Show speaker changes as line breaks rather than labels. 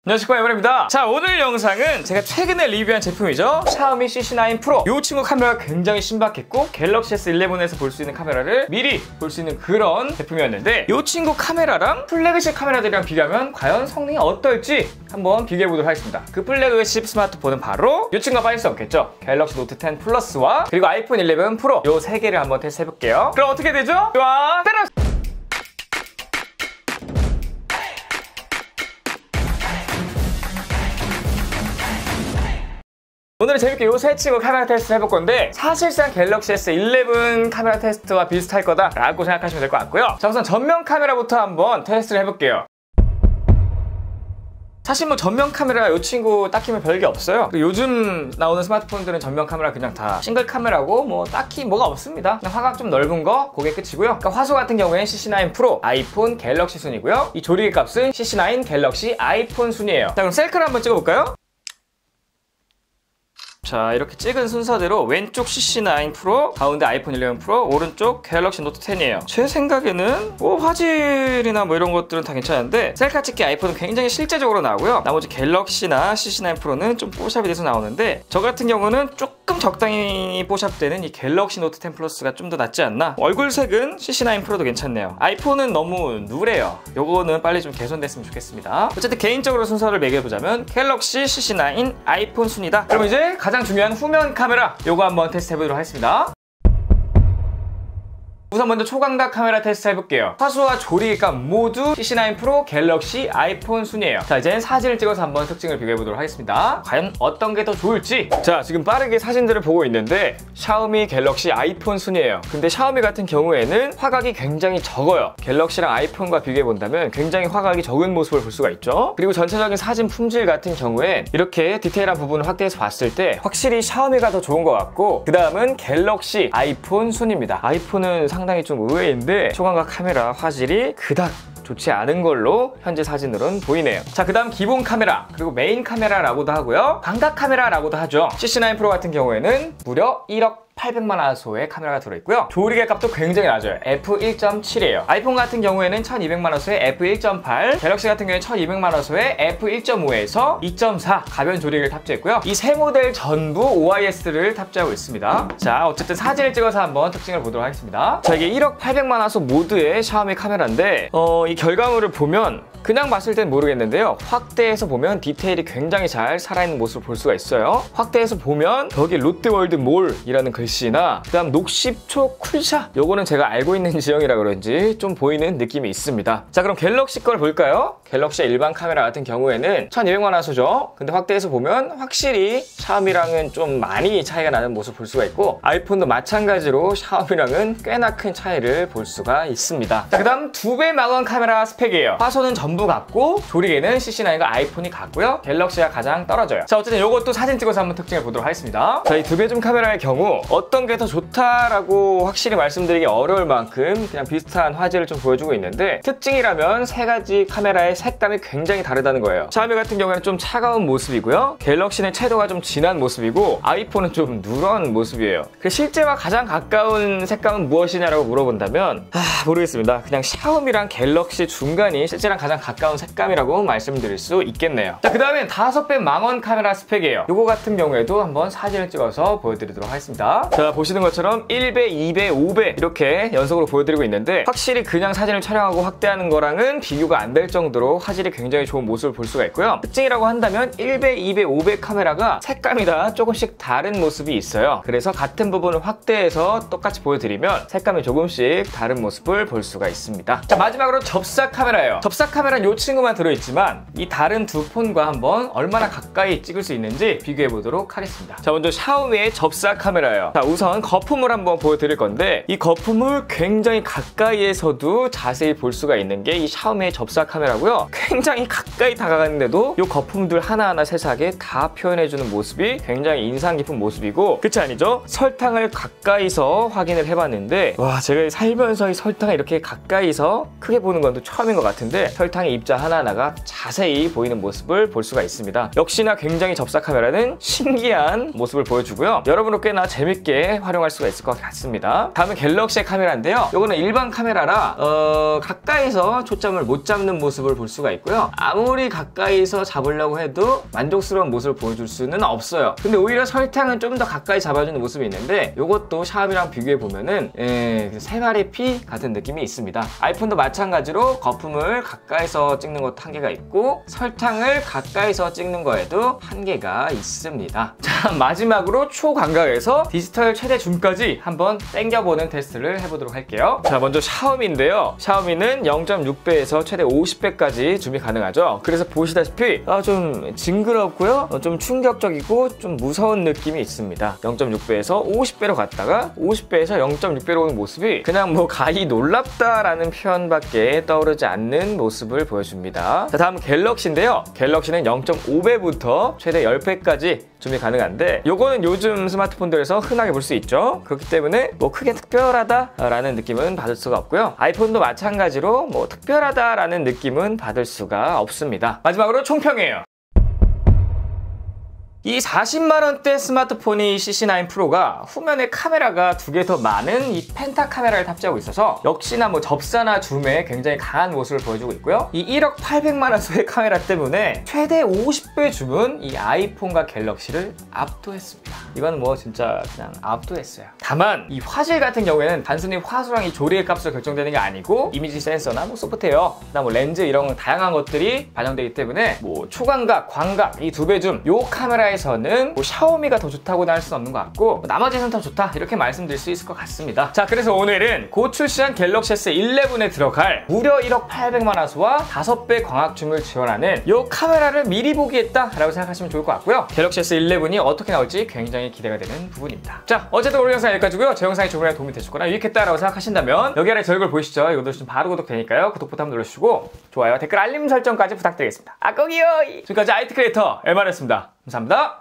안녕하십니까, 에브리입니다. 자, 오늘 영상은 제가 최근에 리뷰한 제품이죠. 샤오미 CC9 프로. 이 친구 카메라가 굉장히 신박했고 갤럭시 S11에서 볼 수 있는 카메라를 미리 볼 수 있는 그런 제품이었는데, 이 친구 카메라랑 플래그십 카메라들이랑 비교하면 과연 성능이 어떨지 한번 비교해보도록 하겠습니다. 그 플래그십 스마트폰은 바로 이 친구가 빠질 수 없겠죠. 갤럭시 노트 10 플러스와 그리고 아이폰 11 프로, 이 세 개를 한번 테스트해볼게요. 그럼 어떻게 되죠? 좋아, 때려! 오늘은 재밌게 요 세 친구 카메라 테스트 해볼 건데, 사실상 갤럭시 S11 카메라 테스트와 비슷할 거다라고 생각하시면 될 것 같고요. 자, 우선 전면 카메라부터 한번 테스트를 해볼게요. 사실 뭐 전면 카메라 이 친구 딱히 뭐 별게 없어요. 요즘 나오는 스마트폰들은 전면 카메라 그냥 다 싱글 카메라고 뭐 딱히 뭐가 없습니다. 그냥 화각 좀 넓은 거 그게 끝이고요. 그러니까 화소 같은 경우에는 CC9 프로 아이폰 갤럭시 순이고요. 이 조리개 값은 CC9 갤럭시 아이폰 순이에요. 자, 그럼 셀카를 한번 찍어볼까요? 자, 이렇게 찍은 순서대로 왼쪽 CC9 프로, 가운데 아이폰 11 프로, 오른쪽 갤럭시 노트 10이에요. 제 생각에는 뭐 화질이나 뭐 이런 것들은 다 괜찮은데, 셀카 찍기 아이폰은 굉장히 실제적으로 나오고요. 나머지 갤럭시나 CC9 프로는 좀 뽀샵이 돼서 나오는데, 저 같은 경우는 조금 적당히 뽀샵되는 이 갤럭시 노트 10 플러스가 좀 더 낫지 않나? 얼굴색은 CC9 프로도 괜찮네요. 아이폰은 너무 누래요. 요거는 빨리 좀 개선됐으면 좋겠습니다. 어쨌든 개인적으로 순서를 매겨보자면 갤럭시 CC9 아이폰 순이다. 그럼 이제 가장 중요한 후면 카메라, 요거 한번 테스트 해보도록 하겠습니다. 우선 먼저 초광각 카메라 테스트 해볼게요. 화소와 조리개값 모두 CC9 프로 갤럭시 아이폰 순이에요. 자, 이제는 사진을 찍어서 한번 특징을 비교해보도록 하겠습니다. 과연 어떤 게 더 좋을지. 자, 지금 빠르게 사진들을 보고 있는데 샤오미 갤럭시 아이폰 순이에요. 근데 샤오미 같은 경우에는 화각이 굉장히 적어요. 갤럭시랑 아이폰과 비교해본다면 굉장히 화각이 적은 모습을 볼 수가 있죠. 그리고 전체적인 사진 품질 같은 경우에 이렇게 디테일한 부분을 확대해서 봤을 때 확실히 샤오미가 더 좋은 것 같고, 그 다음은 갤럭시 아이폰 순입니다. 아이폰은 상당히 좀 의외인데 초광각 카메라 화질이 그닥 좋지 않은 걸로 현재 사진으로는 보이네요. 자, 그 다음 기본 카메라, 그리고 메인 카메라라고도 하고요, 광각 카메라라고도 하죠. CC9 프로 같은 경우에는 무려 1억 800만 화소의 카메라가 들어있고요. 조리개 값도 굉장히 낮아요. f1.7이에요. 아이폰 같은 경우에는 1200만 화소의 f1.8, 갤럭시 같은 경우에는 1200만 화소의 f1.5에서 2.4 가변 조리개를 탑재했고요. 이 세 모델 전부 OIS를 탑재하고 있습니다. 자, 어쨌든 사진을 찍어서 한번 특징을 보도록 하겠습니다. 자, 이게 1억 800만 화소 모드의 샤오미 카메라인데, 이 결과물을 보면 그냥 봤을 땐 모르겠는데요, 확대해서 보면 디테일이 굉장히 잘 살아있는 모습을 볼 수가 있어요. 확대해서 보면 여기 롯데월드 몰이라는 글씨나, 그 다음 녹십초 쿨샷, 요거는 제가 알고 있는 지형이라 그런지 좀 보이는 느낌이 있습니다. 자, 그럼 갤럭시 걸 볼까요? 갤럭시의 일반 카메라 같은 경우에는 1200만 화소죠. 근데 확대해서 보면 확실히 샤오미랑은 좀 많이 차이가 나는 모습을 볼 수가 있고, 아이폰도 마찬가지로 샤오미랑은 꽤나 큰 차이를 볼 수가 있습니다. 자, 그 다음 2배 망원 카메라 스펙이에요. 화소는 전부 같고 조리개는 CC9과 아이폰이 같고요. 갤럭시가 가장 떨어져요. 자, 어쨌든 이것도 사진 찍어서 한번 특징을 보도록 하겠습니다. 자, 이 2배 줌 카메라의 경우 어떤 게 더 좋다라고 확실히 말씀드리기 어려울 만큼 그냥 비슷한 화질을 좀 보여주고 있는데, 특징이라면 세 가지 카메라의 색감이 굉장히 다르다는 거예요. 샤오미 같은 경우에는 좀 차가운 모습이고요, 갤럭시는 채도가 좀 진한 모습이고, 아이폰은 좀 누런 모습이에요. 그 실제와 가장 가까운 색감은 무엇이냐라고 물어본다면 모르겠습니다. 그냥 샤오미랑 갤럭시 중간이 실제랑 가장 가까운 색감이라고 말씀드릴 수 있겠네요. 자, 그 다음엔 5배 망원 카메라 스펙이에요. 요거 같은 경우에도 한번 사진을 찍어서 보여드리도록 하겠습니다. 자, 보시는 것처럼 1배, 2배, 5배 이렇게 연속으로 보여드리고 있는데, 확실히 그냥 사진을 촬영하고 확대하는 거랑은 비교가 안 될 정도로 화질이 굉장히 좋은 모습을 볼 수가 있고요. 특징이라고 한다면 1배, 2배, 5배 카메라가 색감이 다 조금씩 다른 모습이 있어요. 그래서 같은 부분을 확대해서 똑같이 보여드리면 색감이 조금씩 다른 모습을 볼 수가 있습니다. 자, 마지막으로 접사 카메라예요. 접사 카메라는 이 친구만 들어있지만 이 다른 두 폰과 한번 얼마나 가까이 찍을 수 있는지 비교해보도록 하겠습니다. 자, 먼저 샤오미의 접사 카메라예요. 자, 우선 거품을 한번 보여드릴 건데, 이 거품을 굉장히 가까이에서도 자세히 볼 수가 있는 게 이 샤오미의 접사 카메라고요. 굉장히 가까이 다가갔는데도 이 거품들 하나하나 세세하게 다 표현해주는 모습이 굉장히 인상 깊은 모습이고, 끝이 아니죠? 설탕을 가까이서 확인을 해봤는데, 와, 제가 살면서 이 설탕을 이렇게 가까이서 크게 보는 건 또 처음인 것 같은데, 설탕의 입자 하나하나가 자세히 보이는 모습을 볼 수가 있습니다. 역시나 굉장히 접사 카메라는 신기한 모습을 보여주고요. 여러분도 꽤나 재밌게 활용할 수가 있을 것 같습니다. 다음은 갤럭시의 카메라인데요. 이거는 일반 카메라라 가까이서 초점을 못 잡는 모습을 볼 볼 수가 있고요. 아무리 가까이서 잡으려고 해도 만족스러운 모습을 보여줄 수는 없어요. 근데 오히려 설탕은 좀 더 가까이 잡아주는 모습이 있는데 이것도 샤오미랑 비교해 보면은 세 마리 피 같은 느낌이 있습니다. 아이폰도 마찬가지로 거품을 가까이서 찍는 것도 한계가 있고 설탕을 가까이서 찍는 거에도 한계가 있습니다. 자, 마지막으로 초광각에서 디지털 최대 줌까지 한번 당겨보는 테스트를 해보도록 할게요. 자, 먼저 샤오미인데요. 샤오미는 0.6배에서 최대 50배까지 줌이 가능하죠. 그래서 보시다시피 좀 징그럽고요, 좀 충격적이고 좀 무서운 느낌이 있습니다. 0.6배에서 50배로 갔다가 50배에서 0.6배로 오는 모습이 그냥 뭐 가히 놀랍다라는 표현밖에 떠오르지 않는 모습을 보여줍니다. 자, 다음 갤럭시인데요. 갤럭시는 0.5배부터 최대 10배까지 줌이 가능한데 요거는 요즘 스마트폰들에서 흔하게 볼 수 있죠. 그렇기 때문에 뭐 크게 특별하다라는 느낌은 받을 수가 없고요. 아이폰도 마찬가지로 뭐 특별하다라는 느낌은 받을 수가 없습니다. 마지막으로 총평이에요. 이 40만원대 스마트폰이 CC9 프로가 후면에 카메라가 2개 더 많은 이 펜타 카메라를 탑재하고 있어서 역시나 뭐 접사나 줌에 굉장히 강한 모습을 보여주고 있고요. 이 1억 800만원 소의 카메라 때문에 최대 50배 줌은 이 아이폰과 갤럭시를 압도했습니다. 이건 뭐 진짜 그냥 압도했어요. 다만 이 화질 같은 경우에는 단순히 화소랑 이 조리의 값으로 결정되는 게 아니고 이미지 센서나 뭐 소프트웨어, 그다음 뭐 렌즈 이런 다양한 것들이 반영되기 때문에 뭐 초광각, 광각 이 2배 줌 요 카메라에서는 뭐 샤오미가 더 좋다고는 할 수는 없는 것 같고 나머지는 더 좋다 이렇게 말씀드릴 수 있을 것 같습니다. 자, 그래서 오늘은 곧 출시한 갤럭시 S11에 들어갈 무려 1억 800만 화소와 5배 광학 줌을 지원하는 이 카메라를 미리 보기했다라고 생각하시면 좋을 것 같고요. 갤럭시 S11이 어떻게 나올지 굉장히 기대가 되는 부분입니다. 자, 어쨌든 오늘 영상 여기까지고요. 제 영상이 조금이라도 도움이 되셨거나 유익했다라고 생각하신다면 여기 아래 제 얼굴 보이시죠? 이거 누르시면 바로 구독되니까요. 구독 버튼 한번 눌러주시고 좋아요, 댓글, 알림 설정까지 부탁드리겠습니다. 꼭이요! 지금까지 IT 크리에이터 MR였습니다. 감사합니다.